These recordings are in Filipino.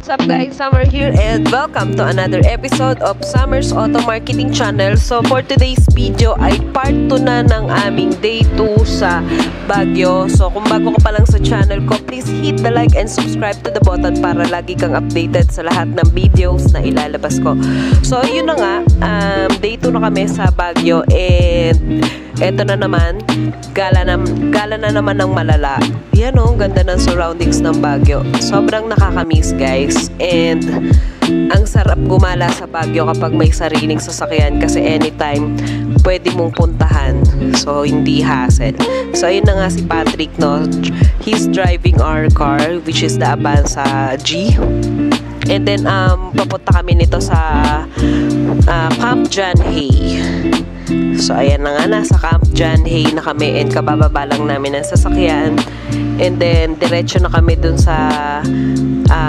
What's up guys, Summer here and welcome to another episode of Summer's Auto Marketing Channel. So for today's video ay part 2 na ng aming day 2 sa Baguio. So kung bago ka pa lang sa channel ko, please hit the like and subscribe to the button para lagi kang updated sa lahat ng videos na ilalabas ko. So yun na nga, day 2 na kami sa Baguio and eto na naman, gala na naman ng malala. Yan o, ganda ng surroundings ng Baguio. Sobrang nakakamiss guys. And ang sarap gumala sa Baguio kapag may sariling sasakyan kasi anytime pwede mong puntahan. So hindi hassle. So ayun na nga si Patrick, no? He's driving our car which is the Avanza G. And then papunta kami nito sa Camp John Hay. So ayan na nga, nasa Camp John Hay na kami and kabababa lang namin ng sasakyan. And then diretso na kami dun sa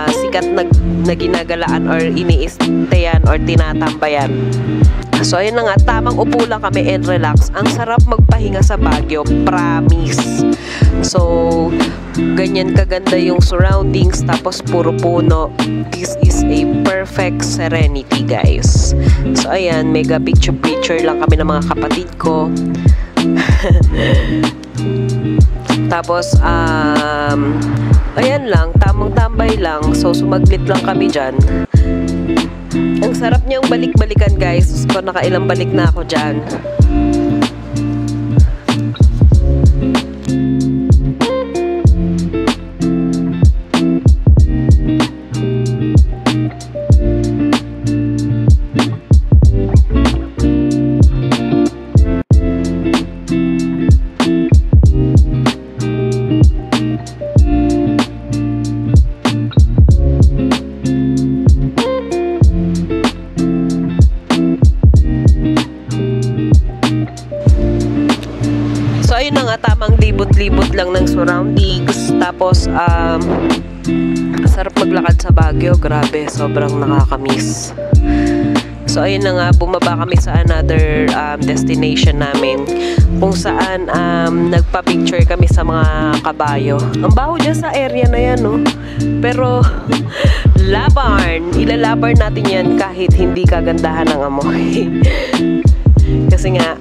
sikat na ginagalaan or iniistayan or tinatambayan. So ayun na nga, tamang upo lang kami and relax. Ang sarap magpahinga sa Baguio, promise. So ganyan kaganda yung surroundings, tapos puro puno. This is a perfect serenity guys. So ayan, mega picture lang kami ng mga kapatid ko. Tapos ayan lang, tamang tambay lang. So sumaglit lang kami dyan. Ang sarap niyang balik-balikan guys. So nakailang balik na ako dyan. Ayun na nga, tamang libot-libot lang ng surroundings. Tapos sarap maglakad sa Baguio, grabe, sobrang nakakamiss. So ayun na nga, bumaba kami sa another destination namin kung saan nagpa-picture kami sa mga kabayo. Ang baho dyan sa area na yan, no? Pero ilalabarn natin yan kahit hindi kagandahan ng amoy. Kasi nga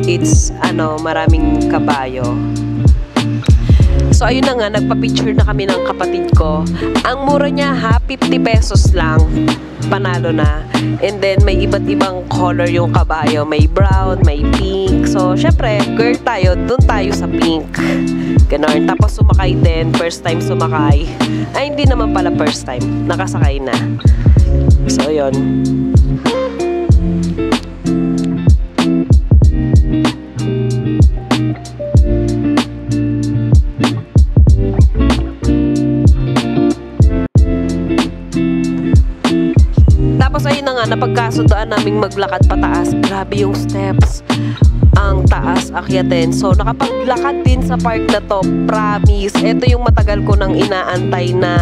it's maraming kabayo. So ayun na nga, nagpa-picture na kami ng kapatid ko. Ang mura niya 50 pesos lang, panalo na. And then may iba't ibang color yung kabayo, may brown, may pink. So syempre, girl tayo, dun tayo sa pink. Ganon. Tapos sumakay din, first time sumakay. Ay, hindi naman pala first time, nakasakay na. So yun. Tapos ayun na nga, napagkasundoan naming maglakad pataas. Grabe yung steps, ang taas akyatin. So nakapaglakad din sa park na to, promise. Ito yung matagal ko nang inaantay na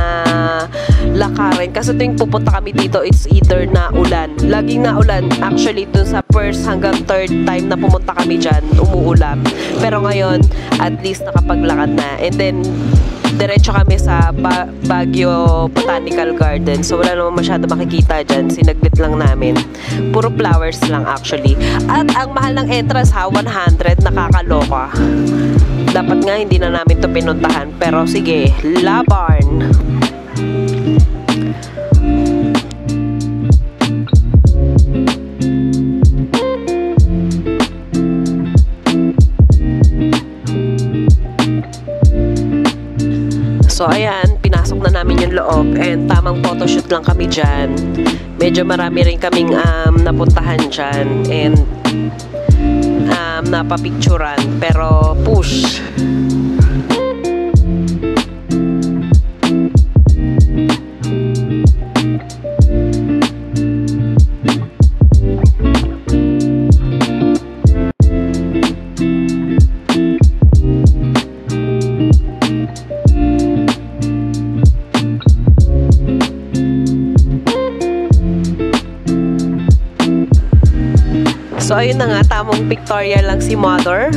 lakarin. Kasi tuwing pupunta kami dito, it's either na ulan. Laging na ulan. Actually, dun sa first hanggang third time na pumunta kami dyan, umuulan. Pero ngayon, at least nakapaglakad na. And then diretso kami sa Baguio Botanical Garden. So wala naman masyado makikita dyan. Sinaglit lang namin. Puro flowers lang actually. At ang mahal ng entrance 100, nakakaloka. Dapat nga hindi na namin to pinuntahan. Pero sige, labarn. So ayan, pinasok na namin yung loob and tamang photoshoot lang kami dyan. Medyo marami rin kaming napuntahan dyan and napapicturan, pero push. So ayun na nga, tamang pictorial lang si mother.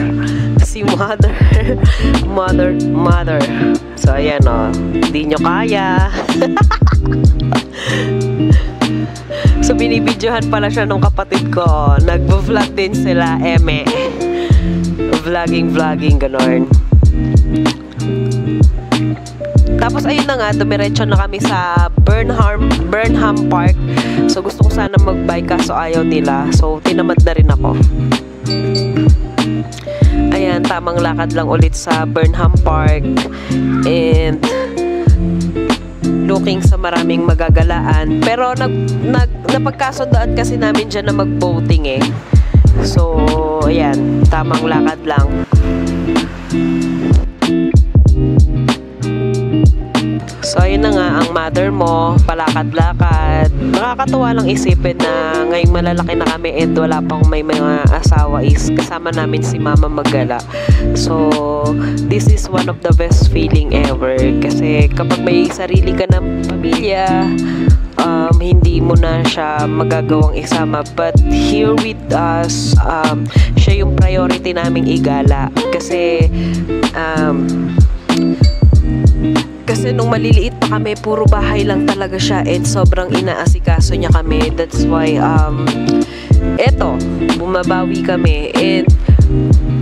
Mother. So ayan o, hindi nyo kaya. So, binibidyohan pala siya nung kapatid ko. Nag-vlog din sila, eme. Vlogging, ganon. Tapos, ayun na nga, dumiretso na kami sa Burnham Park. So, gusto ko sana mag-bike kaso ayaw nila. So, tinamad na rin ako. Ayan, tamang lakad lang ulit sa Burnham Park. And looking sa maraming magagalaan. Pero napagkasundaan kasi namin dyan na mag-boating eh. So, ayan, tamang lakad lang. So, ayun na nga, ang mother mo, palakad-lakad. Nakakatuwa lang isipin na ngayong malalaki na kami and wala pang may mga asawa is kasama namin si mama maggala. So, this is one of the best feeling ever. Kasi kapag may sarili ka ng pamilya, hindi mo na siya magagawang isama. But here with us, siya yung priority naming igala. Kasi nung maliliit pa kami, puro bahay lang talaga siya and sobrang inaasikaso niya kami. That's why, eto, bumabawi kami and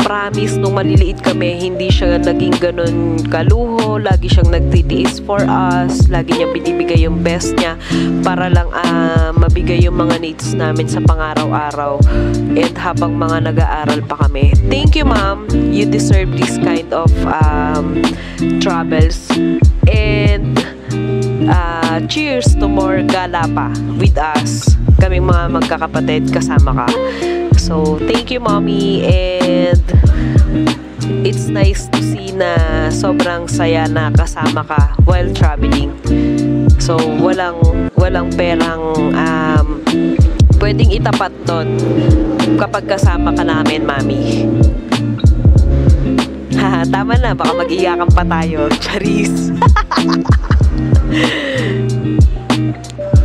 promise nung maliliit kami, hindi siya naging ganun kaluho. Lagi siyang nagtitiis for us. Lagi niyang binibigay yung best niya para lang mabigay yung mga needs namin sa pang-araw-araw. And habang mga nag-aaral pa kami. Thank you, Mom. You deserve this kind of travels. And cheers to more gala pa with us. Kaming mga magkakapatid, kasama ka. So, thank you, Mommy. And it's nice to see na sobrang saya na kasama ka while traveling. So, walang perang pwedeng itapat doon kapag kasama ka namin, Mami. Haha, tama na. Baka mag-iyakan pa tayo. Charis.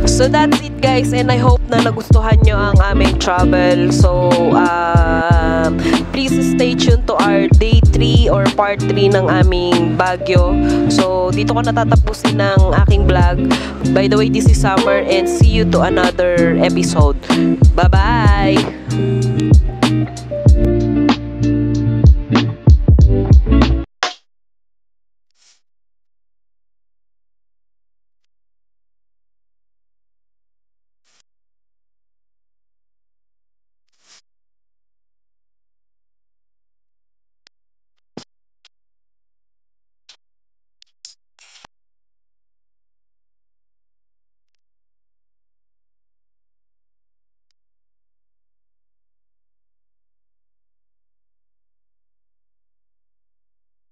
So that's it, guys, and I hope na nagustuhan nyo ang aming travel. So please stay tuned to our day 3 or part 3 ng aming Baguio. So dito ko natatapusin ng aking vlog. By the way, this is Summer and see you to another episode. Bye bye.